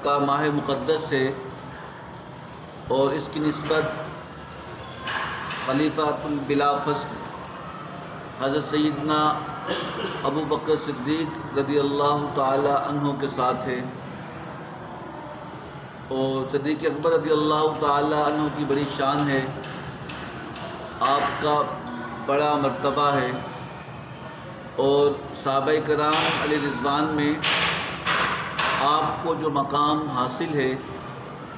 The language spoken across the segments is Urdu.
کا ماہ مقدس ہے اور اس کی نسبت خلیفۃ بلا فصل حضرت سیدنا ابو بکر صدیق رضی اللہ تعالی عنہ کے ساتھ ہے، اور صدیق اکبر رضی اللہ تعالی عنہ کی بڑی شان ہے، آپ کا بڑا مرتبہ ہے، اور صحابہ کرام علیہ رضوان میں آپ کو جو مقام حاصل ہے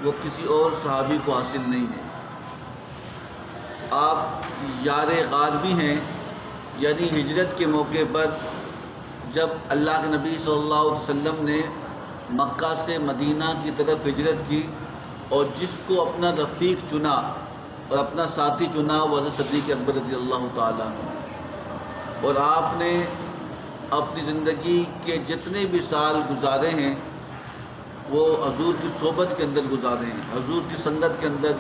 وہ کسی اور صحابی کو حاصل نہیں ہے۔ آپ یار غار بھی ہیں، یعنی ہجرت کے موقع پر جب اللہ کے نبی صلی اللہ علیہ وسلم نے مکہ سے مدینہ کی طرف ہجرت کی اور جس کو اپنا رفیق چنا اور اپنا ساتھی چنا وہ حضرت صدیق اکبر رضی اللہ تعالیٰ عنہ، اور آپ نے اپنی زندگی کے جتنے بھی سال گزارے ہیں وہ حضور کی صحبت کے اندر گزارے ہیں، حضور کی سنگت کے اندر۔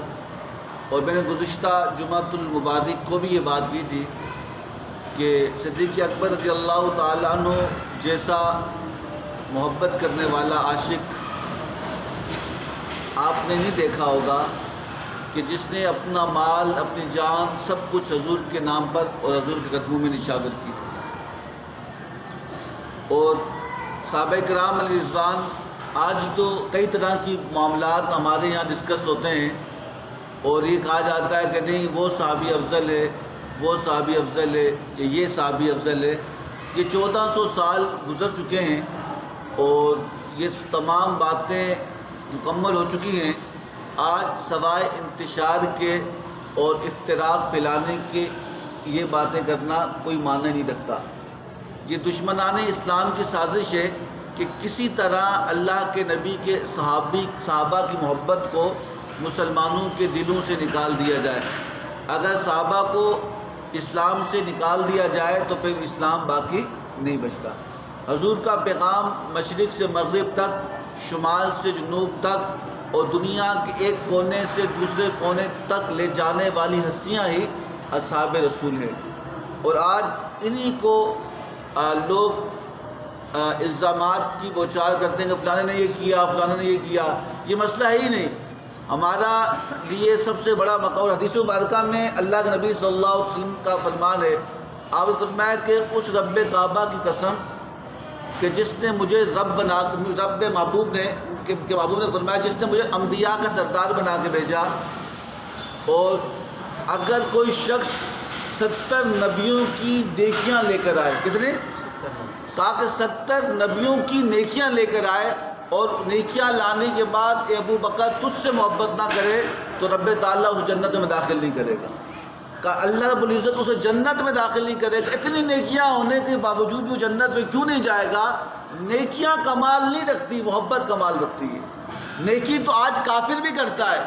اور میں نے گزشتہ جمعۃ المبارک کو بھی یہ بات کی تھی کہ صدیق اکبر رضی اللہ تعالیٰ عنہ جیسا محبت کرنے والا عاشق آپ نے نہیں دیکھا ہوگا کہ جس نے اپنا مال، اپنی جان، سب کچھ حضور کے نام پر اور حضور کے قدموں میں نشاور کی۔ اور صحابہ کرام علیہ رضوان، آج تو کئی طرح کی معاملات ہمارے یہاں ڈسکس ہوتے ہیں اور یہ کہا جاتا ہے کہ نہیں وہ صحابی افضل ہے، وہ صحابی افضل ہے، یہ صحابی افضل ہے۔ یہ 1400 سال گزر چکے ہیں اور یہ تمام باتیں مکمل ہو چکی ہیں۔ آج سوائے انتشار کے اور افتراق پھیلانے کے یہ باتیں کرنا کوئی معنی نہیں رکھتا۔ یہ دشمنان اسلام کی سازش ہے کہ کسی طرح اللہ کے نبی کے صحابہ کی محبت کو مسلمانوں کے دلوں سے نکال دیا جائے۔ اگر صحابہ کو اسلام سے نکال دیا جائے تو پھر اسلام باقی نہیں بچتا۔ حضور کا پیغام مشرق سے مغرب تک، شمال سے جنوب تک اور دنیا کے ایک کونے سے دوسرے کونے تک لے جانے والی ہستیاں ہی اصحاب رسول ہیں۔ اور آج انہی کو لوگ الزامات کی بوچھار کرتے ہیں کہ فلانے نے یہ کیا، فلانے نے یہ کیا۔ یہ مسئلہ ہے ہی نہیں۔ ہمارا لیے سب سے بڑا مقام حدیث مبارکہ میں اللہ کے نبی صلی اللہ علیہ وسلم کا فرمان ہے، آپ نے فرمایا کہ اس رب کعبہ کی قسم کہ جس نے مجھے محبوب نے فرمایا جس نے مجھے انبیاء کا سردار بنا کے بھیجا، اور اگر کوئی شخص 70 نبیوں کی نیکیاں لے کر آئے، کتنے؟ تاکہ 70 نبیوں کی نیکیاں لے کر آئے اور نیکیاں لانے کے بعد اے ابو بکر تجھ سے محبت نہ کرے تو رب تعالیٰ اس جنت میں داخل نہیں کرے گا۔ کہ اللہ رب العزت اسے جنت میں داخل نہیں کرے گا۔ اتنی نیکیاں ہونے کے باوجود وہ جنت میں کیوں نہیں جائے گا؟ نیکیاں کمال نہیں رکھتی، محبت کمال رکھتی ہے۔ نیکی تو آج کافر بھی کرتا ہے،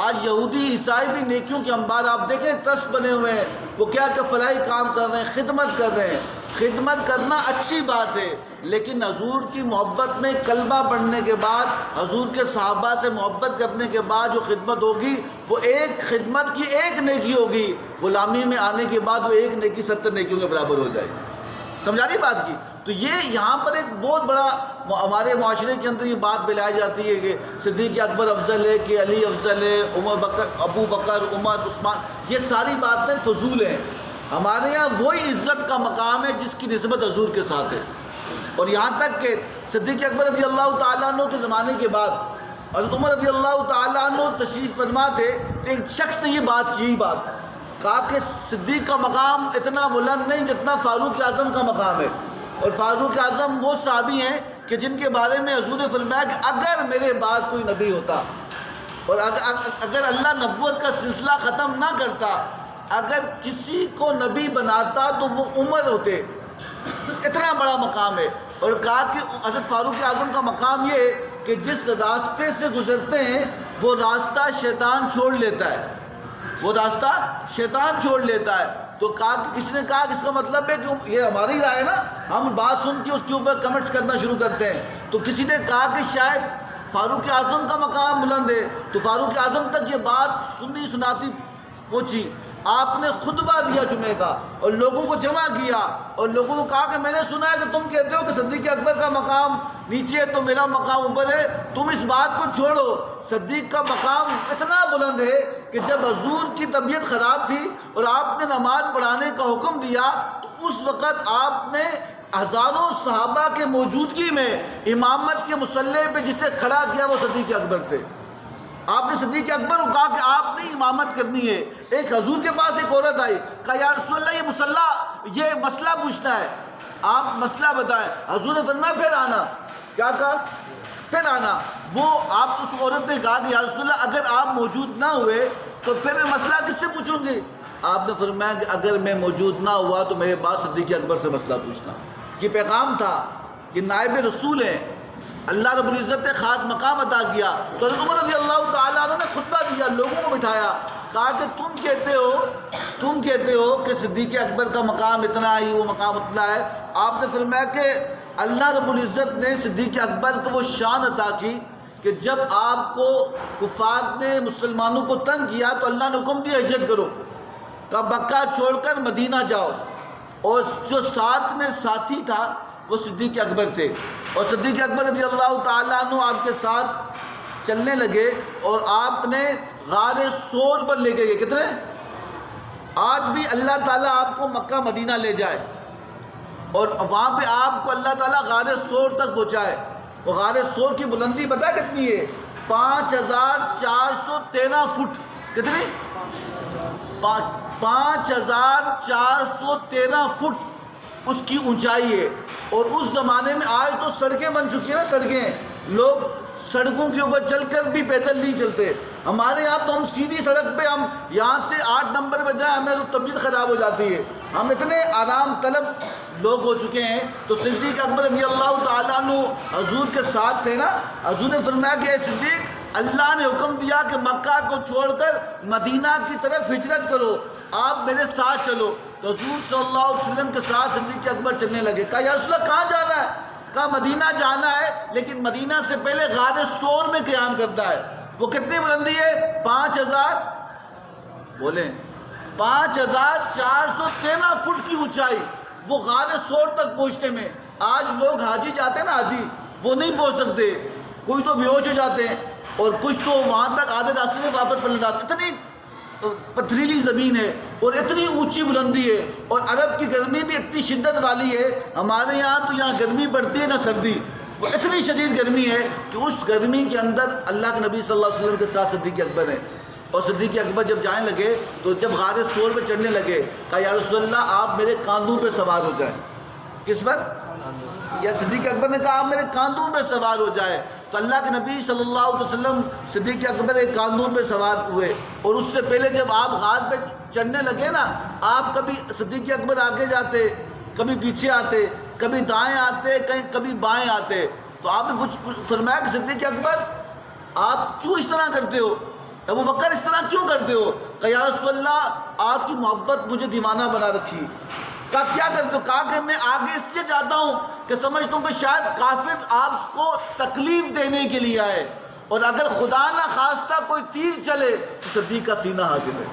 آج یہودی عیسائی بھی نیکیوں کے انبار، آپ دیکھیں ٹرسٹ بنے ہوئے ہیں، وہ کیا کہ فلاحی کام کر رہے ہیں، خدمت کر رہے ہیں۔ خدمت کرنا اچھی بات ہے، لیکن حضور کی محبت میں کلمہ پڑھنے کے بعد، حضور کے صحابہ سے محبت کرنے کے بعد جو خدمت ہوگی وہ ایک خدمت کی ایک نیکی ہوگی، غلامی میں آنے کے بعد وہ ایک نیکی 70 نیکیوں کے برابر ہو جائے گی۔ سمجھا نہیں بات کی؟ تو یہ یہاں پر ایک بہت بڑا ہمارے معاشرے کے اندر یہ بات پھیلائی جاتی ہے کہ صدیق اکبر افضل ہے، کہ علی افضل ہے، ابو بکر، عمر، عثمان، یہ ساری باتیں فضول ہیں۔ ہمارے یہاں وہی عزت کا مقام ہے جس کی نسبت حضور کے ساتھ ہے۔ اور یہاں تک کہ صدیق اکبر رضی اللہ تعالیٰ عنہ کے زمانے کے بعد حضرت عمر رضی اللہ تعالیٰ عنہ تشریف فرما تھے، ایک شخص نے یہ بات کی، کہا کہ صدیق کا مقام اتنا بلند نہیں جتنا فاروق اعظم کا مقام ہے، اور فاروق اعظم وہ صحابی ہیں کہ جن کے بارے میں حضور نے فرمایا کہ اگر میرے بعد کوئی نبی ہوتا اور اگر اللہ نبوت کا سلسلہ ختم نہ کرتا، اگر کسی کو نبی بناتا تو وہ عمر ہوتے۔ اتنا بڑا مقام ہے۔ اور کہا کہ حضرت فاروق اعظم کا مقام یہ ہے کہ جس راستے سے گزرتے ہیں وہ راستہ شیطان چھوڑ لیتا ہے، وہ راستہ شیطان چھوڑ لیتا ہے۔ تو کہا کہ کسی نے کہا کہ اس کا مطلب ہے کہ یہ ہماری رائے ہے نا، ہم بات سن کے اس کے اوپر کمنٹس کرنا شروع کرتے ہیں۔ تو کسی نے کہا کہ شاید فاروق اعظم کا مقام بلند ہے، تو فاروق اعظم تک یہ بات سنی سناتی پہنچی۔ آپ نے خطبہ دیا جمعے کا اور لوگوں کو جمع کیا اور لوگوں کو کہا کہ میں نے سنا ہے کہ تم کہتے ہو کہ صدیق اکبر کا مقام نیچے ہے تو میرا مقام اوپر ہے، تم اس بات کو چھوڑو۔ صدیق کا مقام اتنا بلند ہے کہ جب حضور کی طبیعت خراب تھی اور آپ نے نماز پڑھانے کا حکم دیا تو اس وقت آپ نے ہزاروں صحابہ کے موجودگی میں امامت کے مصلی پہ جسے کھڑا کیا وہ صدیق اکبر تھے۔ آپ نے صدیق اکبر کو کہا کہ آپ نے امامت کرنی ہے۔ ایک حضور کے پاس ایک عورت آئی، کہا یا رسول اللہ یہ مصلی، یہ مسئلہ پوچھنا ہے، آپ مسئلہ بتائیں۔ حضور نے فرمایا پھر آنا۔ کیا کہا؟ پھر آنا۔ وہ آپ اس عورت نے کہا کہ یا رسول اللہ اگر آپ موجود نہ ہوئے تو پھر میں مسئلہ کس سے پوچھوں گی؟ آپ نے فرمایا کہ اگر میں موجود نہ ہوا تو میرے بعد صدیق اکبر سے مسئلہ پوچھنا۔ یہ پیغام تھا کہ نائب رسول ہیں، اللہ رب العزت نے خاص مقام عطا کیا۔ تو حضرت عمر رضی اللہ تعالیٰ عنہ نے خطبہ دیا، لوگوں کو بٹھایا، کہا کہ تم کہتے ہو کہ صدیق اکبر کا مقام اتنا ہی، وہ مقام اتنا ہے۔ آپ نے فرمایا کہ اللہ رب العزت نے صدیق اکبر کو وہ شان عطا کی کہ جب آپ کو کفار نے مسلمانوں کو تنگ کیا تو اللہ نے حکم دیا ہجرت کرو، کہ مکہ چھوڑ کر مدینہ جاؤ، اور جو ساتھ میں ساتھی تھا وہ صدیق اکبر تھے، اور صدیق اکبر رضی اللہ تعالیٰ عنہ آپ کے ساتھ چلنے لگے اور آپ نے غار ثور پر لے کے گئے۔ کتنے؟ آج بھی اللہ تعالیٰ آپ کو مکہ مدینہ لے جائے اور وہاں پہ آپ کو اللہ تعالیٰ غار ثور تک پہنچائے، اور غار ثور کی بلندی پتہ کتنی ہے؟ 5413 فٹ۔ کتنی؟ 5413 فٹ اس کی اونچائی ہے۔ اور اس زمانے میں آج تو سڑکیں بن چکی ہیں نا، سڑکیں، لوگ سڑکوں کے اوپر چل کر بھی پیدل نہیں چلتے۔ ہمارے یہاں تو ہم سیدھی سڑک پہ، ہم یہاں سے 8 نمبر پہ جائیں ہمیں تو طبیعت خراب ہو جاتی ہے، ہم اتنے آرام طلب لوگ ہو چکے ہیں۔ تو صدیق اکبر رضی اللہ تعالیٰ عنہ حضور کے ساتھ تھے نا، حضور نے فرمایا کہ اے صدیق، اللہ نے حکم دیا کہ مکہ کو چھوڑ کر مدینہ کی طرف ہجرت کرو، آپ میرے ساتھ چلو۔ تو حضور صلی اللہ علیہ وسلم کے ساتھ صدیق اکبر چلنے لگے۔ کہا یا رسول اللہ کہاں جانا ہے؟ کہا مدینہ جانا ہے، لیکن مدینہ سے پہلے غار ثور میں قیام کرتا ہے۔ وہ کتنی بلندی ہے؟ 5413 فٹ کی اونچائی، وہ غار ثور تک پہنچنے میں۔ آج لوگ حاجی جاتے ہیں نا، حاجی، وہ نہیں پہنچ سکتے، کوئی تو بیہوش ہو جاتے ہیں اور کچھ تو وہاں تک آدھے راستے میں واپس پلٹ جاتے ہیں۔ اتنی پتھریلی زمین ہے اور اتنی اونچی بلندی ہے، اور عرب کی گرمی بھی اتنی شدت والی ہے۔ ہمارے یہاں تو یہاں گرمی پڑتی ہے نہ سردی، وہ اتنی شدید گرمی ہے کہ اس گرمی کے اندر اللہ کے نبی صلی اللہ علیہ وسلم کے ساتھ صدیق اکبر ہیں، اور صدیق اکبر جب جانے لگے تو جب غار ثور پہ چڑھنے لگے، کہا یا رسول اللہ آپ میرے کاندھوں پہ سوار ہو جائیں۔ کس پر؟ یا صدیق اکبر نے کہا آپ میرے کاندھوں پہ سوار ہو جائے۔ تو اللہ کے نبی صلی اللہ علیہ وسلم صدیق اکبر ایک کاندھوں پہ سوار ہوئے، اور اس سے پہلے جب آپ غار پہ چڑھنے لگے نا، آپ کبھی صدیق اکبر آگے جاتے، کبھی پیچھے آتے، کبھی دائیں آتے، کبھی بائیں آتے۔ تو آپ نے فرمایا کہ صدیق اکبر آپ کیوں اس طرح کرتے ہو؟ ابو بکر اس طرح کیوں کرتے ہو؟ کہ یا رسول اللہ آپ کی محبت مجھے دیوانہ بنا رکھی۔ کہا کیا کرتے ہو؟ کہا کہ میں آگے اس لیے جاتا ہوں کہ سمجھتا ہوں کہ شاید کافر آپ کو تکلیف دینے کے لیے آئے، اور اگر خدا نہ خواستہ کوئی تیر چلے تو صدیق کا سینہ حاضر ہے۔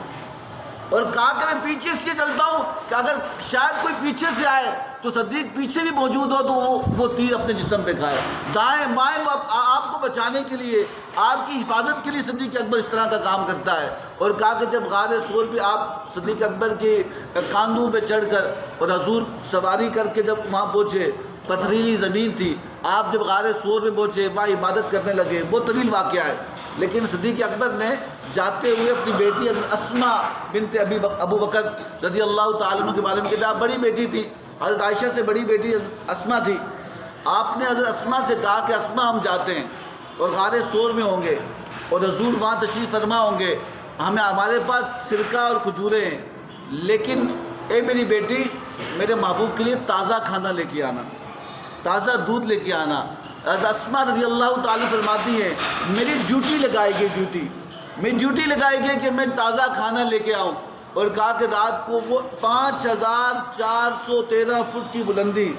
اور کہا کہ میں پیچھے اس لیے چلتا ہوں کہ اگر شاید کوئی پیچھے سے آئے تو صدیق پیچھے بھی موجود ہو تو وہ تیر اپنے جسم پہ کھائے۔ دائیں بائیں آپ کو بچانے کے لیے، آپ کی حفاظت کے لیے صدیق اکبر اس طرح کا کام کرتا ہے۔ اور کہا کہ جب غار ثور پہ آپ صدیق اکبر کے کاندھوں پہ چڑھ کر اور حضور سواری کر کے جب وہاں پہنچے، پتھریلی زمین تھی، آپ جب غار ثور میں پہنچے وہاں عبادت کرنے لگے، بہت طویل واقعہ ہے، لیکن صدیق اکبر نے جاتے ہوئے اپنی بیٹی حضرت اسما بنت ابو بکر رضی اللہ تعالیٰ عنہ کے بارے میں کہا، بڑی بیٹی تھی، حضرت عائشہ سے بڑی بیٹی حضرت اسما تھی۔ آپ نے حضرت اسما سے کہا کہ اسما ہم جاتے ہیں اور غار ثور میں ہوں گے اور حضور وہاں تشریف فرما ہوں گے، ہمارے پاس سرکہ اور کھجوریں ہیں، لیکن اے میری بیٹی میرے محبوب کے لیے تازہ کھانا لے کے آنا، تازہ دودھ لے کے آنا۔ حضرت اسما رضی اللہ تعالیٰ فرماتی ہیں میری ڈیوٹی لگائی گئی کہ میں تازہ کھانا لے کے آؤں، اور کہا کہ رات کو وہ 5413 فٹ کی بلندی،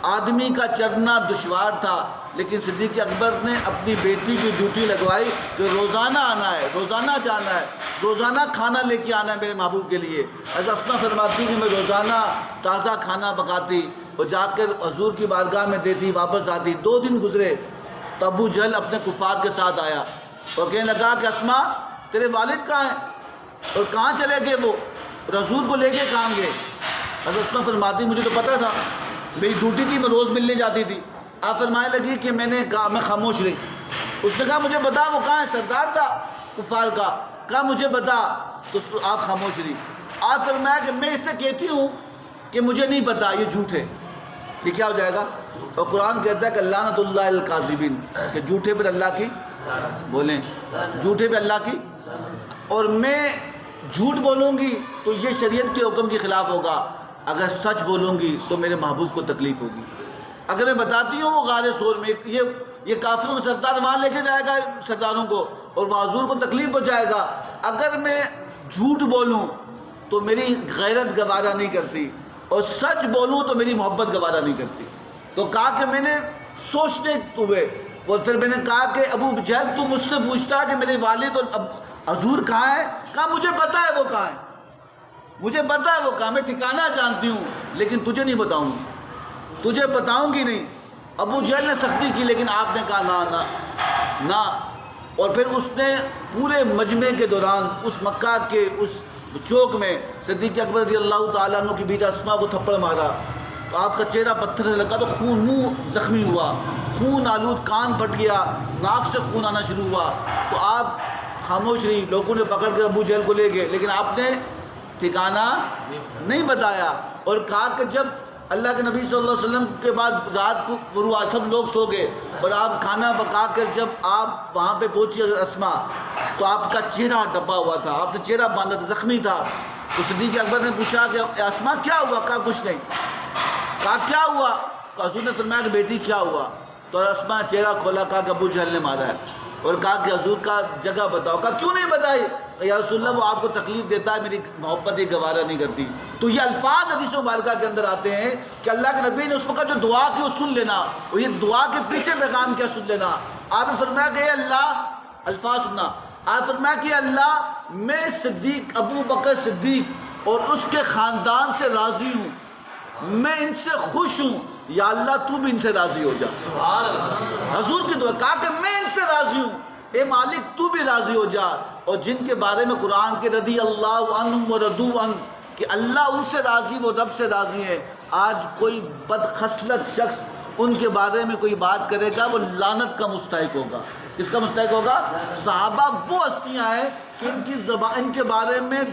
آدمی کا چڑھنا دشوار تھا، لیکن صدیق اکبر نے اپنی بیٹی کی ڈیوٹی لگوائی کہ روزانہ آنا ہے، روزانہ جانا ہے، روزانہ کھانا لے کے آنا ہے میرے محبوب کے لیے۔ حضرت اسما فرماتی کہ میں روزانہ تازہ کھانا پکاتی اور جا کر حضور کی بارگاہ میں دیتی، واپس آتی۔ 2 دن گزرے تو ابو جہل اپنے کفار کے ساتھ آیا اور کہنے لگا کہ اسما تیرے والد کہاں ہیں اور کہاں چلے گئے؟ وہ رسول کو لے کے کہاں گئے؟ حضرت اسما فرماتی مجھے تو پتہ تھا، میری ڈیوٹی تھی، میں روز ملنے جاتی تھی۔ آپ فرمانے لگی کہ میں خاموش رہی۔ اس نے کہا مجھے بتا وہ کہاں ہے؟ سردار تھا کفار کا، کہا مجھے بتا، تو آپ خاموش رہی۔ آپ فرمایا کہ میں اس سے کہتی ہوں کہ مجھے نہیں پتا، یہ جھوٹ ہے، یہ کیا ہو جائے گا؟ اور قرآن کہتا ہے کہ لعنت اللہ الکاذبین، کہ جھوٹے پر اللہ کی بولیں، جھوٹے پہ اللہ کی، اور میں جھوٹ بولوں گی تو یہ شریعت کے حکم کے خلاف ہوگا، اگر سچ بولوں گی تو میرے محبوب کو تکلیف ہوگی۔ اگر میں بتاتی ہوں وہ غار سور میں، یہ کافروں کا سردار وہاں لے کے جائے گا سرداروں کو، اور حضور کو تکلیف ہو جائے گا۔ اگر میں جھوٹ بولوں تو میری غیرت گوارا نہیں کرتی، اور سچ بولوں تو میری محبت گوارا نہیں کرتی۔ تو کہا کہ میں نے سوچنے ہوئے، اور پھر میں نے کہا کہ ابو جہل تو مجھ سے پوچھتا کہ میرے والد اور حضور کہاں ہے؟ کہا مجھے پتا ہے وہ کہاں ہے، مجھے پتا ہے وہ کہاں، میں ٹھکانہ جانتی ہوں، لیکن تجھے نہیں بتاؤں گی، تجھے بتاؤں گی نہیں۔ ابو جہل نے سختی کی، لیکن آپ نے کہا نہ نہ نہ۔ اور پھر اس نے پورے مجمع کے دوران اس مکہ کے اس چوک میں صدیق اکبر رضی اللہ تعالیٰ عنہ کی بیٹی اسما کو تھپڑ مارا تو آپ کا چہرہ پتھر سے لگا، تو خون، منہ زخمی ہوا، خون آلود، کان پھٹ گیا، ناک سے خون آنا شروع ہوا۔ تو آپ خاموش رہی، لوگوں نے پکڑ کے ابو جہل کو لے گئے، لیکن آپ نے ٹھکانہ نہیں بتایا، اور کہا کہ جب اللہ کے نبی صلی اللہ علیہ وسلم کے بعد رات کو غروب آج سب لوگ سو گئے، اور آپ کھانا پکا کر جب آپ وہاں پہ پہنچی حضرت اسما، تو آپ کا چہرہ ڈبا ہوا تھا، آپ نے چہرہ باندھا تھا، زخمی تھا۔ تو صدیق اکبر نے پوچھا کہ اسما کیا ہوا؟ کہا کچھ نہیں۔ کہا کیا ہوا؟ تو حضور نے فرمایا کہ بیٹی کیا ہوا؟ تو اسما نے چہرہ کھولا، کہا کہ ابو جہل نے مارا ہے، اور کہا کہ حضور کا جگہ بتاؤ۔ کہا کیوں نہیں بتائی؟ یا رسول اللہ وہ آپ کو تکلیف دیتا ہے، میری محبت یہ گوارا نہیں کرتی۔ تو یہ الفاظ حدیث مبارکہ کے اندر آتے ہیں کہ اللہ کے نبی نے اس وقت جو دعا کی وہ سن لینا، اور یہ دعا کے پیچھے پیغام کیا سن لینا۔ آپ نے فرمایا کہ اے اللہ، الفاظ سننا، آپ فرمایا کہ اللہ میں صدیق ابو بکر صدیق اور اس کے خاندان سے راضی ہوں، میں ان سے خوش ہوں، یا اللہ تو بھی ان سے راضی ہو جا۔ حضور کی دعا، کہا کہ میں ان سے راضی ہوں، اے مالک تو بھی راضی ہو جا۔ اور جن کے بارے میں قرآن کے رضی اللہ عنہم ورضوا عنہ، کہ اللہ ان سے راضی، وہ رب سے راضی ہے، آج کوئی بدخصلت شخص ان کے بارے میں کوئی بات کرے گا وہ لعنت کا مستحق ہوگا۔ کس کا مستحق ہوگا؟ صحابہ وہ ہستیاں ہیں کہ ان کی زبان، ان کے بارے میں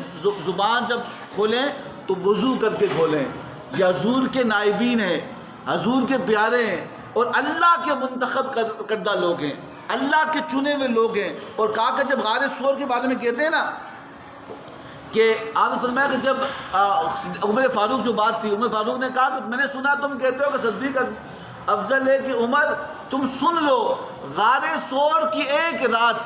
زبان جب کھولیں تو وضو کر کے کھولیں، یہ حضور کے نائبین ہیں، حضور کے پیارے ہیں، اور اللہ کے منتخب کردہ لوگ ہیں، اللہ کے چنے ہوئے لوگ ہیں۔ اور کہا کہ جب غار سور کے بارے میں کہتے ہیں نا کہ آپ نے فرمایا کہ جب عمر فاروق جو بات تھی، عمر فاروق نے کہا کہ میں نے سنا تم کہتے ہو کہ صدیق افضل ہے کہ عمر، تم سن لو غار سور کی ایک رات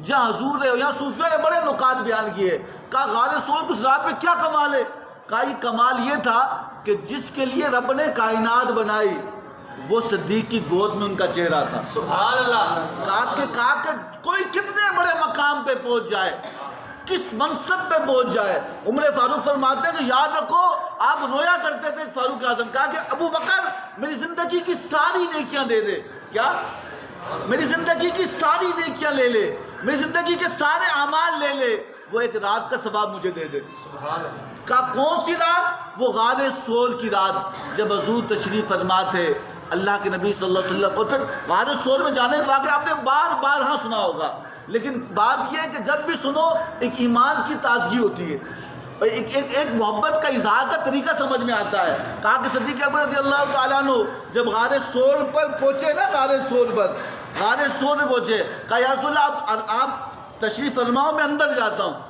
جہاں حضور ہے، یہاں صوفیہ نے بڑے نکات بیان کیے۔ کہا غار سور کی اس رات میں کیا کمال ہے؟ کہا یہ کمال یہ تھا کہ جس کے لیے رب نے کائنات بنائی وہ صدیق کی گود میں ان کا چہرہ تھا۔ سبحان اللہ۔ کہا کہ کوئی کتنے بڑے مقام پہ پہنچ جائے، کس منصب پہ پہنچ جائے، عمر فاروق فرماتے ہیں کہ یاد رکھو آپ رویا کرتے تھے فاروق اعظم، کہا کہ ابو بکر میری زندگی کی ساری نیکیاں دے دے، کیا میری زندگی کی ساری نیکیاں لے لے، میری زندگی کے سارے اعمال لے لے، وہ ایک رات کا ثواب مجھے دے دے۔ سبحان اللہ۔ کہا کون سی رات؟ وہ غار سور کی رات جب حضور تشریف فرما تھے، اللہ کے نبی صلی اللہ علیہ وسلم۔ اور پھر غار سور میں جانے کے واقعہ آپ نے بار بار ہاں سنا ہوگا، لیکن بات یہ ہے کہ جب بھی سنو ایک ایمان کی تازگی ہوتی ہے، ایک محبت کا اظہار کا طریقہ سمجھ میں آتا ہے۔ کہا کہ صدیق اکبر رضی اللہ تعالیٰ عنہ جب غار سور پر پہنچے نا، غار سور پر پہنچے، کہا یا رسول اللہ آپ تشریف فرماؤ، میں اندر جاتا ہوں،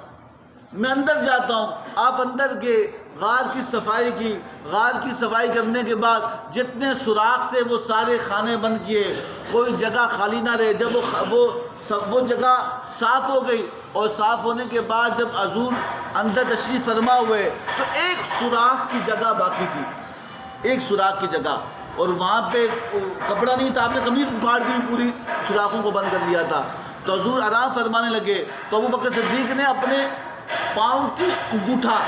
میں اندر جاتا ہوں۔ آپ اندر گئے، غار کی صفائی کی، غار کی صفائی کرنے کے بعد جتنے سوراخ تھے وہ سارے خانے بند کیے، کوئی جگہ خالی نہ رہے۔ جب وہ جگہ صاف ہو گئی، اور صاف ہونے کے بعد جب حضور اندر تشریف فرما ہوئے تو ایک سوراخ کی جگہ باقی تھی، ایک سوراخ کی جگہ۔ اور وہاں پہ کپڑا نہیں تھا، آپ نے قمیض پھاڑ دی پوری سوراخوں کو بند کر لیا تھا. تو حضور آرام فرمانے لگے تو ابو بکر صدیق نے اپنے پاؤں کی انگوٹھا،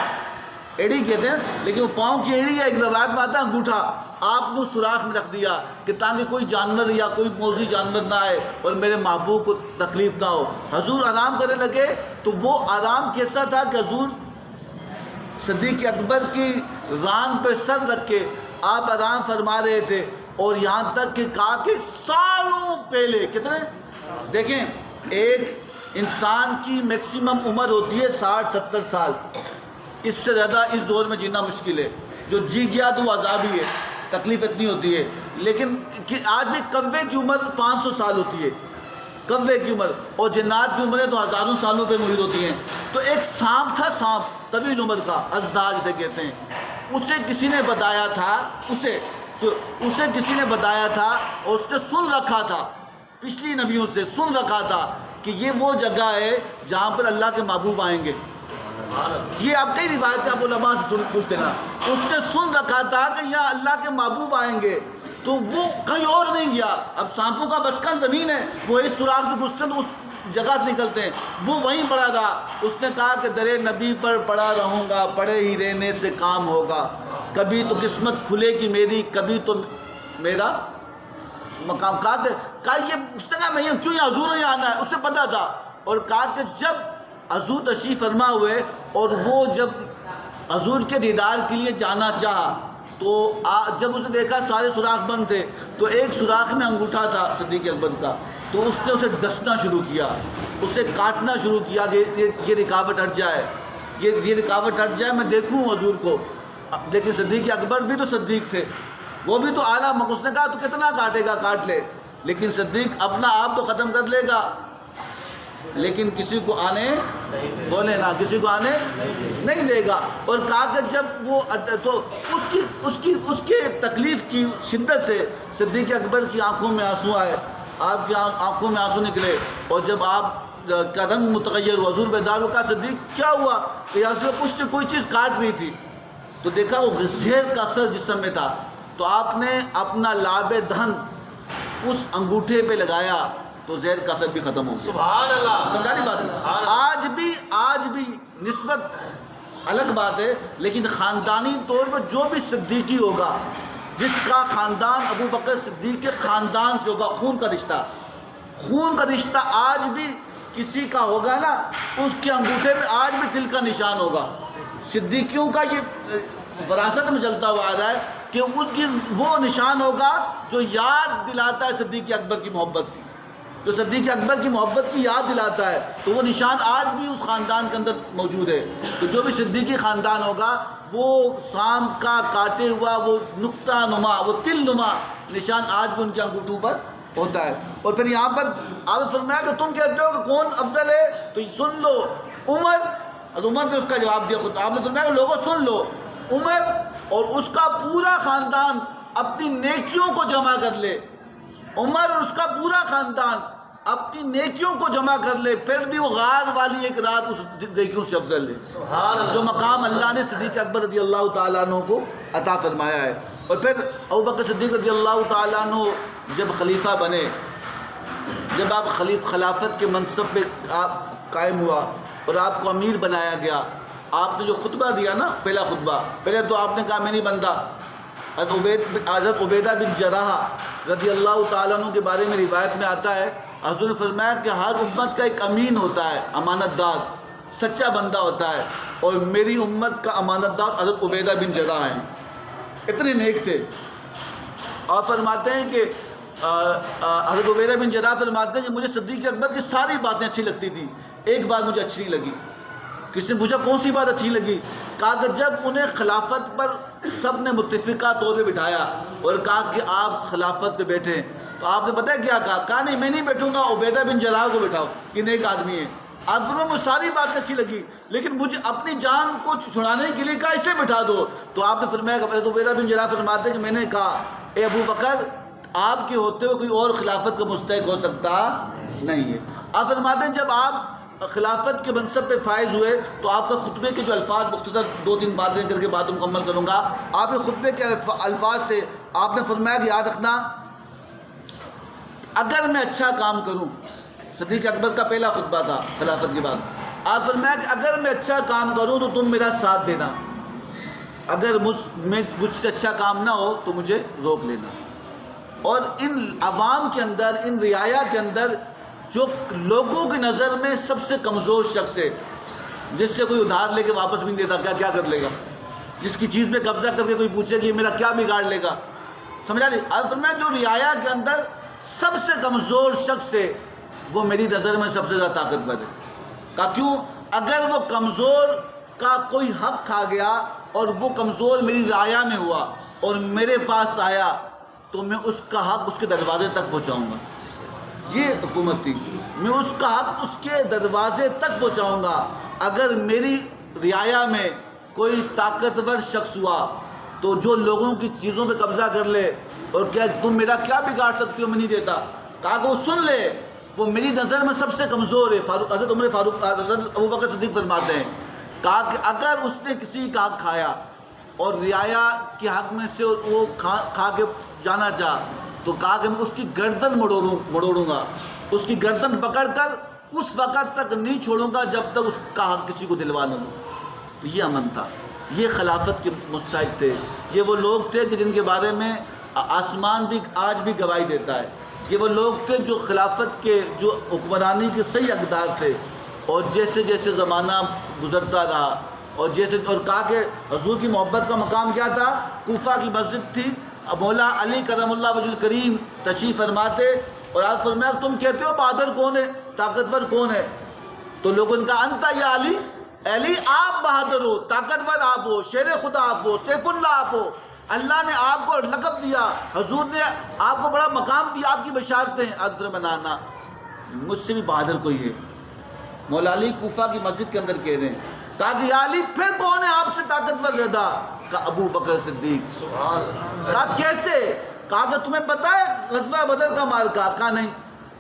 ایڑی کہتے ہیں لیکن وہ پاؤں کی ایڑی ہے، ایک روایت میں آتا ہے انگوٹھا، آپ نے سوراخ میں رکھ دیا کہ تاکہ کوئی جانور یا کوئی موذی جانور نہ آئے اور میرے محبوب کو تکلیف نہ ہو. حضور آرام کرنے لگے تو وہ آرام کیسا تھا کہ حضور صدیق اکبر کی ران پہ سر رکھ کے آپ آرام فرما رہے تھے، اور یہاں تک کہ کہا کہ سالوں پہلے، کتنے دیکھیں، ایک انسان کی میکسیمم عمر ہوتی ہے 60-70 سال، اس سے زیادہ اس دور میں جینا مشکل ہے. جو جی گیا تو وہ عذاب ہی ہے، تکلیف اتنی ہوتی ہے. لیکن آج بھی کوے کی عمر 500 سال ہوتی ہے، کوے کی عمر، اور جنات کی عمریں تو ہزاروں سالوں پہ محیط ہوتی ہیں. تو ایک سانپ تھا، سانپ طویل عمر کا، ازدا جسے کہتے ہیں، اسے کسی نے بتایا تھا، اسے کسی نے بتایا تھا اور اس نے سن رکھا تھا، پچھلی نبیوں سے سن رکھا تھا کہ یہ وہ جگہ ہے جہاں پر اللہ کے محبوب آئیں گے. یہ آپ کئی روایتیں آپ علماء سے پوچھ لینا. اس نے سن رکھا تھا کہ یہاں اللہ کے محبوب آئیں گے، تو وہ کہیں اور نہیں گیا. اب سانپوں کا بسکن زمین ہے، وہ اس سوراخ سے گھستے ہیں تو اس جگہ سے نکلتے ہیں، وہ وہیں پڑا رہا. اس نے کہا کہ درے نبی پر پڑا رہوں گا، پڑے ہی رہنے سے کام ہوگا. کبھی تو قسمت کھلے گی میری، کبھی تو میرا مقام. کہا یہ اس نے کہا میں کیوں یہاں حضور نہیں آنا ہے، اسے پتا تھا. اور کہا کہ جب حضور تشریف فرما ہوئے اور وہ جب حضور کے دیدار کے لیے جانا چاہا تو جب اس نے دیکھا سارے سوراخ بند تھے تو ایک سوراخ میں انگوٹھا تھا صدیق اکبر کا، تو اس نے اسے ڈسنا شروع کیا، اسے کاٹنا شروع کیا کہ یہ رکاوٹ ہٹ جائے، یہ رکاوٹ ہٹ جائے، میں دیکھوں حضور کو. لیکن صدیق اکبر بھی تو صدیق تھے، وہ بھی تو اعلیٰ. اس نے کہا تو کتنا کاٹے گا کاٹ لے، لیکن صدیق اپنا آپ تو ختم کر لے گا لیکن کسی کو آنے بولے نا، کسی کو آنے نہیں دے گا. اور کہا کہ جب وہ تو اس کے تکلیف کی شدت سے صدیق اکبر کی آنکھوں میں آنسو آئے، آپ کی آنکھوں میں آنسو نکلے. اور جب آپ کا رنگ متغیر ہوا، حضور بیدار ہو، کہا صدیق کیا ہوا؟ کہ یا رسول اللہ کچھ کوئی چیز کاٹ رہی تھی. تو دیکھا وہ زہر کا اثر جسم میں تھا، تو آپ نے اپنا لعاب دہن اس انگوٹھے پہ لگایا تو زہر کا اثر بھی ختم ہو گیا. سبحان اللہ. سمجھانی بات. آج بھی نسبت الگ بات ہے، لیکن خاندانی طور پر جو بھی صدیقی ہوگا، جس کا خاندان ابو بکر صدیق کے خاندان سے ہوگا، خون کا رشتہ آج بھی کسی کا ہوگا نا، اس کے انگوٹھے پہ آج بھی دل کا نشان ہوگا. صدیقیوں کا یہ وراثت میں چلتا ہوا آ رہا ہے کہ ان کی وہ نشان ہوگا جو یاد دلاتا ہے صدیق اکبر کی محبت کی، جو صدیق اکبر کی محبت کی یاد دلاتا ہے، تو وہ نشان آج بھی اس خاندان کے اندر موجود ہے. تو جو بھی صدیقی خاندان ہوگا وہ سانپ کا کاٹے ہوا وہ نقطہ نما، وہ تل نما نشان آج بھی ان کے انگوٹھوں پر ہوتا ہے. اور پھر یہاں پر آپ نے فرمایا کہ تم کہتے ہو کہ کون افضل ہے، تو سن لو عمر نے اس کا جواب دیا. خود آپ نے فرمایا کہ لوگوں سن لو، عمر اور اس کا پورا خاندان اپنی نیکیوں کو جمع کر لے، عمر اور اس کا پورا خاندان اپنی نیکیوں کو جمع کر لے، پھر بھی وہ غار والی ایک رات اس نیکیوں سے افضل ہے، جو مقام اللہ نے صدیق اکبر رضی اللہ تعالیٰ عنہ کو عطا فرمایا ہے. اور پھر ابو بکر صدیق رضی اللہ تعالیٰ عنہ جب خلیفہ بنے، جب آپ خلافت کے منصب پہ آپ قائم ہوا اور آپ کو امیر بنایا گیا، آپ نے جو خطبہ دیا نا، پہلا خطبہ، پہلے تو آپ نے کہا میں نہیں بنتا. حضرت عبیدہ بن جراح رضی اللہ تعالیٰ عنہ کے بارے میں روایت میں آتا ہے، حضور نے فرمایا کہ ہر امت کا ایک امین ہوتا ہے، امانت دار، سچا بندہ ہوتا ہے، اور میری امت کا امانت دار حضرت عبیدہ بن جراح ہیں. اتنے نیک تھے. اور فرماتے ہیں کہ حضرت عبیدہ بن جراح فرماتے ہیں کہ مجھے صدیق اکبر کی ساری باتیں اچھی لگتی تھی، ایک بات مجھے اچھی نہیں لگی. کسی نے پوچھا کون سی بات اچھی لگی؟ کہا کہ جب انہیں خلافت پر سب نے متفقہ طور پہ بٹھایا اور کہا کہ آپ خلافت پہ بیٹھیں، تو آپ نے پتہ کیا کہا نہیں میں نہیں بیٹھوں گا، عبیدہ بن جراح کو بٹھاؤ، یہ نیک آدمی ہے. آپ کو مجھے ساری باتیں اچھی لگی لیکن مجھے اپنی جان کو چھڑانے کے لیے کہا اسے بٹھا دو. تو آپ نے فرمایا کہ عبیدہ بن جراح فرماتے ہیں کہ میں نے کہا اے ابو بکر، آپ کے ہوتے ہوئے کوئی اور خلافت کا مستحق ہو سکتا نہیں ہے. آپ فرماتے ہیں جب آپ خلافت کے منصب پہ فائز ہوئے تو آپ کا خطبے کے جو الفاظ مختصر 2-3 باتیں کر کے بات مکمل کروں گا. آپ کے خطبے کے الفاظ تھے، آپ نے فرمایا کہ یاد رکھنا اگر میں اچھا کام کروں، صدیق اکبر کا پہلا خطبہ تھا خلافت کے بعد. آپ فرمایا کہ اگر میں اچھا کام کروں تو تم میرا ساتھ دینا، اگر مجھ سے اچھا کام نہ ہو تو مجھے روک لینا. اور ان عوام کے اندر، ان رعایا کے اندر جو لوگوں کی نظر میں سب سے کمزور شخص ہے، جس سے کوئی ادھار لے کے واپس بھی نہیں دیتا، کیا کر لے گا، جس کی چیز پہ قبضہ کر کے کوئی پوچھے کہ یہ میرا کیا بگاڑ لے گا، سمجھا نہیں. اب فرمایا جو رعایا کے اندر سب سے کمزور شخص ہے وہ میری نظر میں سب سے زیادہ طاقتور ہے. کہا کیوں؟ اگر وہ کمزور کا کوئی حق کھا گیا اور وہ کمزور میری رعایا میں ہوا اور میرے پاس آیا تو میں اس کا حق اس کے دروازے تک پہنچاؤں گا. یہ حکومت تھی، میں اس کا حق اس کے دروازے تک پہنچاؤں گا. اگر میری رعایا میں کوئی طاقتور شخص ہوا تو جو لوگوں کی چیزوں پہ قبضہ کر لے اور کیا تم میرا کیا بگاڑ سکتی ہو، میں نہیں دیتا. کہا کہ وہ سن لے، وہ میری نظر میں سب سے کمزور ہے. حضرت عمر فاروق، حضرت ابوبکر صدیق فرماتے ہیں، کہا کہ اگر اس نے کسی کا حق کھایا اور رعایا کے حق میں سے وہ کھا کے جانا چاہ تو کہا کہ میں اس کی گردن مڑوڑوں گا، اس کی گردن پکڑ کر اس وقت تک نہیں چھوڑوں گا جب تک اس کا حق کسی کو دلوا نہ دوں. تو یہ امن تھا، یہ خلافت کے مستحق تھے. یہ وہ لوگ تھے کہ جن کے بارے میں آسمان بھی آج بھی گواہی دیتا ہے. یہ وہ لوگ تھے جو خلافت کے، جو حکمرانی کے صحیح حقدار تھے. اور جیسے جیسے زمانہ گزرتا رہا اور کہا کہ حضور کی محبت کا مقام کیا تھا، کوفہ کی مسجد تھی، مولا علی کرم اللہ وجہ الکریم تشریف فرماتے اور آپ فرمایا تم کہتے ہو بہادر کون ہے، طاقتور کون ہے؟ تو لوگوں نے کہا انتا یا علی، علی آپ بہادر ہو، طاقتور آپ ہو، شیر خدا آپ ہو، سیف اللہ آپ ہو. اللہ نے آپ کو لقب دیا، حضور نے آپ کو بڑا مقام دیا، آپ کی بشارتیں. آج منانا مجھ سے بھی بہادر کوئی ہے. مولا علی کوفہ کی مسجد کے اندر کہہ رہے ہیں. کہا کہ یا علی پھر کون ہے آپ سے طاقتور زیادہ؟ کہا ابو بکر صدیق. کہا کیسے؟ کہا کہ تمہیں پتہ ہے غزوہ بدر کا معرکہ؟ کہا نہیں.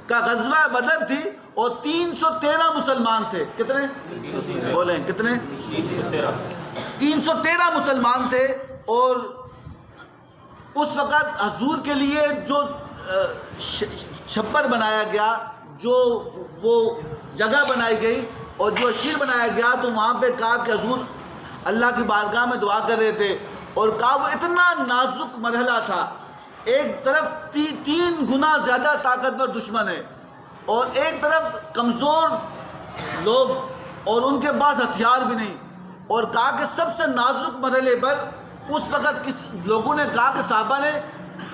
کہا غزوہ بدر تھی اور 313 مسلمان تھے. کتنے بولیں کتنے؟ 313 مسلمان تھے. اور اس وقت حضور کے لیے جو چھپر بنایا گیا، جو وہ جگہ بنائی گئی اور جو اشیر بنایا گیا، تو وہاں پہ کہا کہ حضور اللہ کی بارگاہ میں دعا کر رہے تھے اور کہا وہ اتنا نازک مرحلہ تھا، ایک طرف 3 گنا زیادہ طاقتور دشمن ہے اور ایک طرف کمزور لوگ اور ان کے پاس ہتھیار بھی نہیں. اور کہا کہ سب سے نازک مرحلے پر اس وقت لوگوں نے کہا کہ صحابہ نے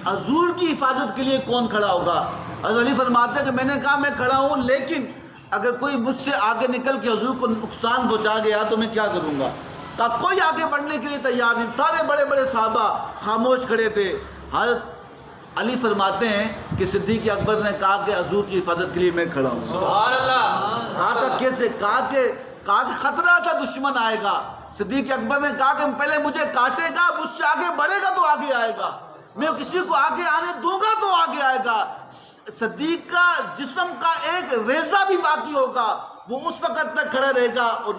حضور کی حفاظت کے لیے کون کھڑا ہوگا؟ حضرت علی فرماتے ہیں کہ میں نے کہا میں کھڑا ہوں، لیکن اگر کوئی مجھ سے آگے نکل کے حضور کو نقصان پہنچا گیا تو میں کیا کروں گا؟ کہا کوئی آگے بڑھنے کے لیے تیار نہیں. سارے بڑے بڑے صحابہ خاموش کھڑے تھے. حضرت علی فرماتے ہیں کہ صدیق اکبر نے کہا کہ حضور کی حفاظت کے لیے میں کھڑا ہوں. سبحان اللہ. کہا کہ کیسے؟ کہا کہ خطرہ تھا دشمن آئے گا. صدیق اکبر نے کہا کہ پہلے مجھے کاٹے گا، مجھ سے آگے بڑھے گا تو آگے آئے گا، میں کسی کو آگے آنے دوں گا تو آگے آئے گا. صدیق کا جسم کا ایک ریزہ بھی باقی ہوگا، وہ اس وقت تک کھڑا رہے گا اور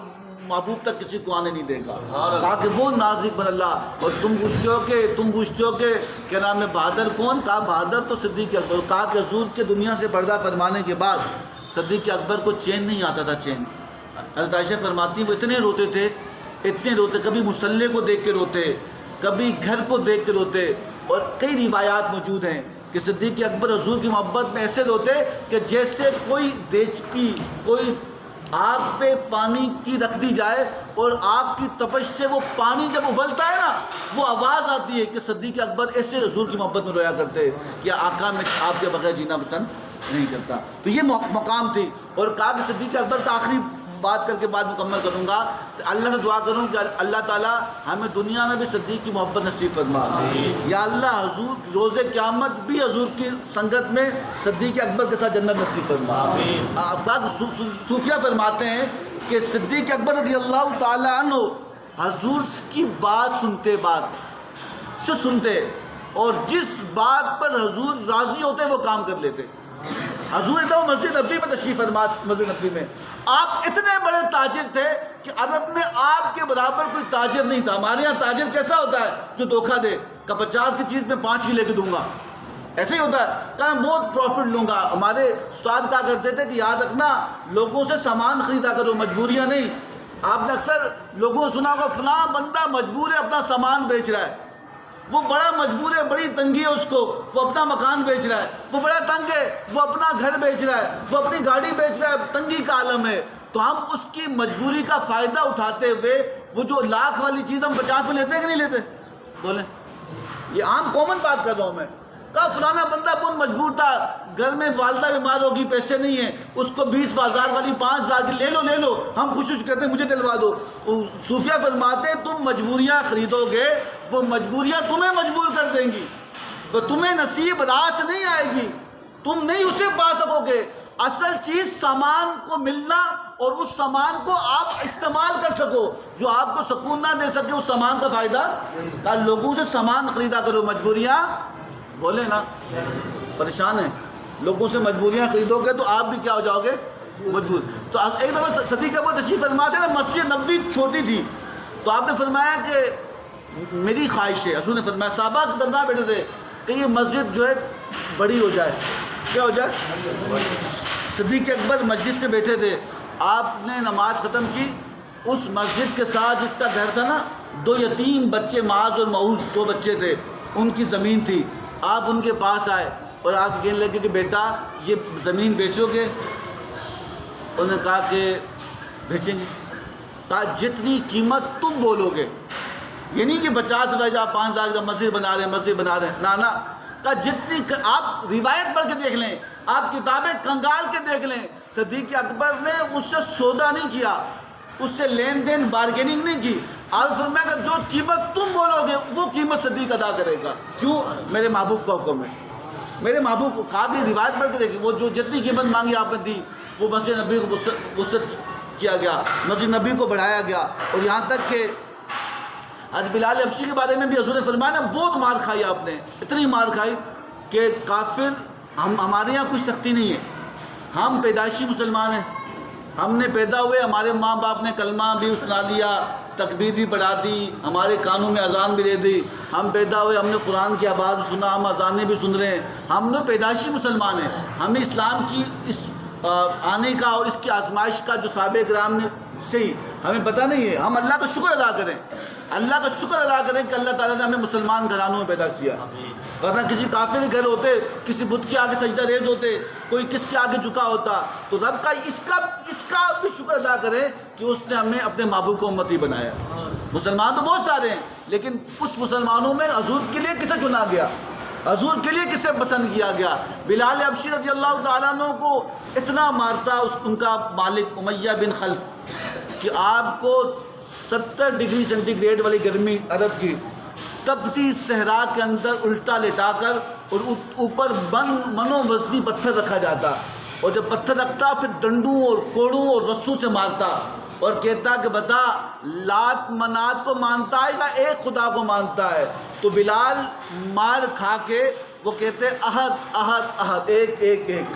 محبوب تک کسی کو آنے نہیں دے گا. کہا کہ وہ نازک بن اللہ. اور تم پوچھتے ہو کہ کیا نام ہے بہادر کون؟ کہا بہادر تو صدیق اکبر. کہا کہ حضور کے دنیا سے پردہ فرمانے کے بعد صدیق اکبر کو چین نہیں آتا تھا. چین حضرت عائشہ فرماتی وہ اتنے روتے تھے، کبھی مصلے کو دیکھ کے روتے، کبھی گھر کو دیکھ کے روتے. اور کئی روایات موجود ہیں کہ صدیق اکبر حضور کی محبت میں ایسے روتے کہ جیسے کوئی دیچکی، کوئی آگ پہ پانی کی رکھ دی جائے اور آگ کی تپش سے وہ پانی جب ابلتا ہے نا، وہ آواز آتی ہے کہ صدیق اکبر ایسے حضور کی محبت میں رویا کرتے کہ آقا میں آپ کے بغیر جینا پسند نہیں کرتا. تو یہ مقام تھی. اور کہا کہ صدیق اکبر کا آخری بات کر کے بعد مکمل کروں گا. اللہ سے دعا کروں کہ اللہ تعالیٰ ہمیں دنیا میں بھی صدیق کی محبت نصیب فرما. یا اللہ حضور روز قیامت بھی حضور کی سنگت میں صدیق اکبر کے ساتھ جنت نصیب فرما. صوفیہ فرماتے ہیں کہ صدیق اکبر رضی اللہ تعالیٰ عنہ حضور کی بات سنتے اور جس بات پر حضور راضی ہوتے وہ کام کر لیتے. حضور تو مسجد نبوی میں تشریف فرما، مسجد نبوی میں آپ اتنے بڑے تاجر تھے کہ عرب میں آپ کے برابر کوئی تاجر نہیں تھا۔ ہمارے یہاں تاجر کیسا ہوتا ہے؟ جو دھوکہ دے کہ 50 کی چیز میں 5 کی لے کے دوں گا، ایسے ہی ہوتا ہے کہ میں بہت پروفٹ لوں گا۔ ہمارے استاد کہا کرتے تھے کہ یاد رکھنا لوگوں سے سامان خریدا کرو، مجبوریاں نہیں۔ آپ نے اکثر لوگوں کو سنا ہوگا فلاں بندہ مجبور ہے اپنا سامان بیچ رہا ہے، وہ بڑا مجبور ہے، بڑی تنگی ہے اس کو، وہ اپنا مکان بیچ رہا ہے، وہ بڑا تنگ ہے، وہ اپنا گھر بیچ رہا ہے، وہ اپنی گاڑی بیچ رہا ہے، تنگی کا عالم ہے۔ تو ہم اس کی مجبوری کا فائدہ اٹھاتے ہوئے وہ جو لاکھ والی چیز ہم 50 میں لیتے ہیں کہ نہیں لیتے؟ بولیں، یہ عام کامن بات کر رہا ہوں میں۔ کہا فلانا بندہ بہت مجبور تھا، گھر میں والدہ بیمار ہوگی، پیسے نہیں ہیں، اس کو 20,000 والی 5,000 کی لے لو، ہم خوش کہتے ہیں مجھے دلوا دو۔ صوفیہ فرماتے ہیں تم مجبوریاں خریدو گے، وہ مجبوریاں تمہیں مجبور کر دیں گی، تو تمہیں نصیب راہ سے نہیں آئے گی، تم نہیں اسے پا سکو گے۔ اصل چیز سامان کو ملنا اور اس سامان کو آپ استعمال کر سکو، جو آپ کو سکون نہ دے سکے اس سامان کا فائدہ۔ کہا لوگوں سے سامان خریدا کرو، مجبوریاں، بولے نا، پریشان ہیں لوگوں سے مجبوریاں خریدو گے تو آپ بھی کیا ہو جاؤ گے؟ مجبور۔ تو ایک دفعہ صدیق ابو تشریف فرماتے ہیں نا، مسجد نبوی چھوٹی تھی، تو آپ نے فرمایا کہ میری خواہش ہے، حضور نے فرمایا صحابہ کے درمیان بیٹھے تھے کہ یہ مسجد جو ہے بڑی ہو جائے، کیا ہو جائے؟ صدیق اکبر مجلس میں بیٹھے تھے، آپ نے نماز ختم کی، اس مسجد کے ساتھ جس کا گھر تھا نا، 2 یتیم بچے معاذ اور معوذ 2 بچے تھے، ان کی زمین تھی۔ آپ ان کے پاس آئے اور آپ کہنے لگے کہ بیٹا یہ زمین بیچو گے؟ انہوں نے کہا کہ بیچیں گے۔ کہا جتنی قیمت تم بولو گے، یہ نہیں کہ 50,000 یا 5,000 کا مسجد بنا رہے ہیں، نا۔ کہا جتنی، آپ روایت پڑھ کے دیکھ لیں، آپ کتابیں کنگال کے دیکھ لیں، صدیق اکبر نے اس سے سودا نہیں کیا، اس سے لین دین بارگیننگ نہیں کی۔ آپ فرمایا کہ جو قیمت تم بولو گے وہ قیمت صدیق ادا کرے گا۔ کیوں؟ میرے محبوب کا حکم ہے، میرے محبوب کو کہا بھی روایت پڑھ کے دیکھیں، وہ جو جتنی قیمت مانگی آپ نے دی، وہ مسجد نبی کو وسعت کیا گیا، مسجد نبی کو بڑھایا گیا۔ اور یہاں تک کہ حضرت بلال حبشی کے بارے میں بھی حضور نے فرمایا نا، بہت مار کھائی آپ نے، اتنی مار کھائی کہ کافر، ہمارے یہاں کوئی سختی نہیں ہے، ہم پیدائشی مسلمان ہیں، ہم نے پیدا ہوئے، ہمارے ماں باپ نے کلمہ بھی سنا لیا، تکبیر بھی پڑھا دی، ہمارے کانوں میں اذان بھی دے دی، ہم پیدا ہوئے، ہم نے قرآن کی آواز سنا، ہم اذانیں بھی سن رہے ہیں، ہم لوگ پیدائشی مسلمان ہیں۔ ہمیں اسلام کی اس آنے کا اور اس کی آزمائش کا جو صحابہ کرام نے صحیح ہمیں پتہ نہیں ہے۔ ہم اللہ کا شکر ادا کریں، اللہ کا شکر ادا کریں کہ اللہ تعالیٰ نے ہمیں مسلمان گھرانوں میں پیدا کیا، ورنہ کسی کافر کے گھر ہوتے، کسی بت کے آگے سجدہ ریز ہوتے، کوئی کس کے آگے جھکا ہوتا۔ تو رب کا اس کا بھی شکر ادا کریں کہ اس نے ہمیں اپنے محبوب کو امتی بنایا۔ مسلمان تو بہت سارے ہیں، لیکن اس مسلمانوں میں حضور کے لیے کسے چنا گیا، حضور کے لیے کسے پسند کیا گیا؟ بلال حبشی رضی اللہ تعالیٰ عنہ کو اتنا مارتا ان کا مالک امیہ بن خلف کہ آپ کو 70 ڈگری سینٹی گریڈ والی گرمی عرب کی، تپتی صحرا کے اندر الٹا لٹا کر، اور اوپر منو وزنی پتھر رکھا جاتا، اور جب پتھر رکھتا پھر ڈنڈوں اور کوڑوں اور رسوں سے مارتا، اور کہتا کہ بتا لات منات کو مانتا ہے یا ایک خدا کو مانتا ہے؟ تو بلال مار کھا کے وہ کہتے احد احد احد، ایک ایک ایک،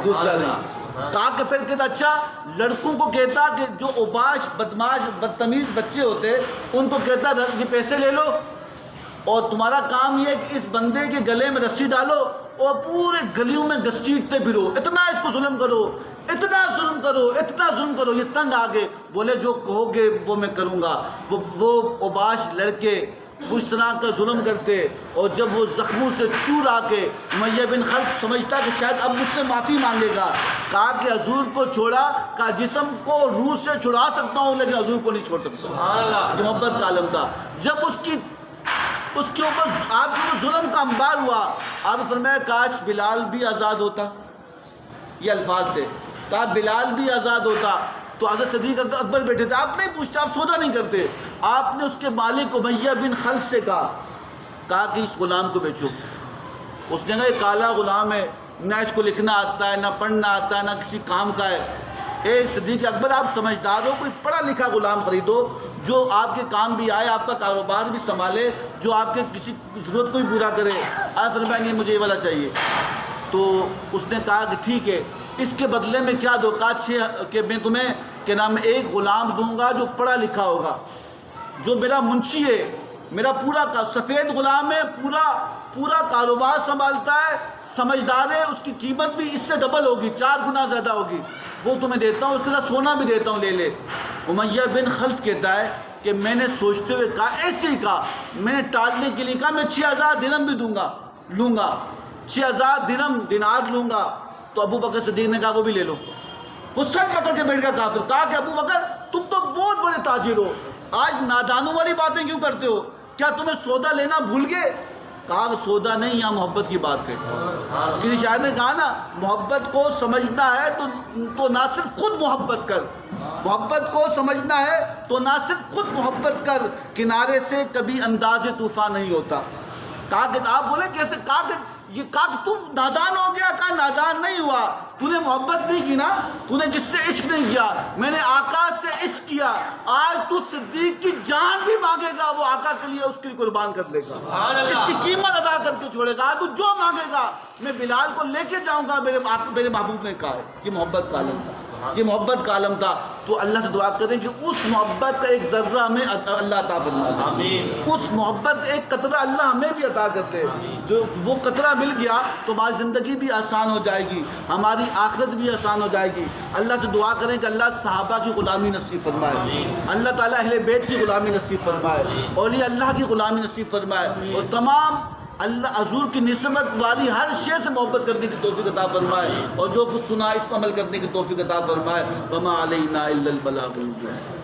دوسرا نہیں۔ کہا کہ پھر کہتا اچھا لڑکوں کو کہتا کہ جو اوباش بدماش بدتمیز بچے ہوتے ان کو کہتا یہ پیسے لے لو اور تمہارا کام یہ ہے کہ اس بندے کے گلے میں رسی ڈالو اور پورے گلیوں میں گھسیٹتے پھرو، اتنا اس کو ظلم کرو، اتنا ظلم کرو، اتنا ظلم کرو، یہ تنگ آگے بولے جو کہو گے وہ میں کروں گا۔ وہ اوباش لڑکے وہ اس طرح کا ظلم کرتے، اور جب وہ زخموں سے چور آ کے امیہ بن خلف سمجھتا کہ شاید اب مجھ سے معافی مانگے گا، کہا کہ حضور کو چھوڑا، کہا جسم کو روح سے چھڑا سکتا ہوں لیکن حضور کو نہیں چھوڑ سکتا۔ سبحان اللہ، یہ محبت کا عالم تھا۔ جب اس کے اوپر آپ کو ظلم کا انبار ہوا، آپ نے فرمایا کاش بلال بھی آزاد ہوتا، یہ الفاظ تھے، کہا بلال بھی آزاد ہوتا۔ تو حضرت صدیق اکبر بیٹھے تھے، آپ نہیں پوچھتے، آپ سودا نہیں کرتے، آپ نے اس کے مالک امیہ بن خلف سے کہا کہ اس غلام کو بیچو۔ اس نے کہا یہ کالا غلام ہے، نہ اس کو لکھنا آتا ہے، نہ پڑھنا آتا ہے، نہ کسی کام کا ہے۔ اے صدیق اکبر آپ سمجھدار ہو، کوئی پڑھا لکھا غلام خریدو جو آپ کے کام بھی آئے، آپ کا کاروبار بھی سنبھالے، جو آپ کے کسی ضرورت کو بھی پورا کرے۔ آپ فرمایا نہیں مجھے یہ والا چاہیے۔ تو اس نے کہا کہ ٹھیک ہے، اس کے بدلے میں کیا دو؟ کہا کہ میں تمہیں کہ نام ایک غلام دوں گا جو پڑھا لکھا ہوگا، جو میرا منشی ہے، میرا پورا سفید غلام ہے، پورا کاروبار سنبھالتا ہے، سمجھدار ہے، اس کی قیمت بھی اس سے ڈبل ہوگی، 4 گنا زیادہ ہوگی، وہ تمہیں دیتا ہوں، اس کے ساتھ سونا بھی دیتا ہوں، لے لے۔ امیہ بن خلف کہتا ہے کہ میں نے سوچتے ہوئے کہا، ایسے ہی کہا، میں نے ٹالنے کے لیے کہا میں 6000 درہم بھی لوں گا، 6000 درہم دینار لوں گا۔ تو ابو بکر صدیق نے کہا وہ بھی لے لو۔ وہ سر پکڑ کے بیٹھ گیا کافر، کہا کہ ابو بکر تم تو بہت بڑے تاجر ہو، آج نادانوں والی باتیں کیوں کرتے ہو؟ کیا تمہیں سودا لینا بھول گئے؟ کہا کہ سودا نہیں، یہاں محبت کی بات ہے۔ کسی شاعر نے کہا نا، محبت کو سمجھنا ہے تو نہ صرف خود محبت کر، محبت کو سمجھنا ہے تو نہ صرف خود محبت کر، کنارے سے کبھی انداز طوفان نہیں ہوتا۔ کہا کہ آپ بولے کیسے؟ کہا کہ تم نادان ہو گیا؟ کہا نادان نہیں ہوا، تو نے محبت نہیں کی نا، تو نے جس سے عشق نہیں کیا، میں نے آقا سے عشق کیا، آج تو صدیق کی جان بھی مانگے گا، وہ آقا کے لیے اس کے لیے قربان کر لے گا، اس کی قیمت ادا کر کے چھوڑے گا، تو جو مانگے گا میں بلال کو لے کے جاؤں گا۔ میرے محبوب نے کہا ہے، یہ محبت کا عالم تھا، یہ محبت کا عالم تھا۔ تو اللہ سے دعا کریں کہ اس محبت کا ایک ذرہ ہمیں اللہ عطا فرمائے، اس محبت ایک قطرہ اللہ ہمیں بھی عطا کر دے۔ جو وہ قطرہ مل گیا تو ہماری زندگی بھی آسان ہو جائے گی، ہماری آخرت بھی آسان ہو جائے گی۔ اللہ سے دعا کریں کہ اللہ صحابہ کی غلامی نصیب فرمائے، اللہ تعالیٰ اہل بیت کی غلامی نصیب فرمائے، اولیاء اللہ کی غلامی نصیب فرمائے، اور تمام اللہ حضور کی نسبت والی ہر شے سے محبت کرنے کی توفیق عطا فرمائے، اور جو کچھ سنا اس پر عمل کرنے کی توفیق عطا فرمائے۔ وما علینا الا البلاغ المبین۔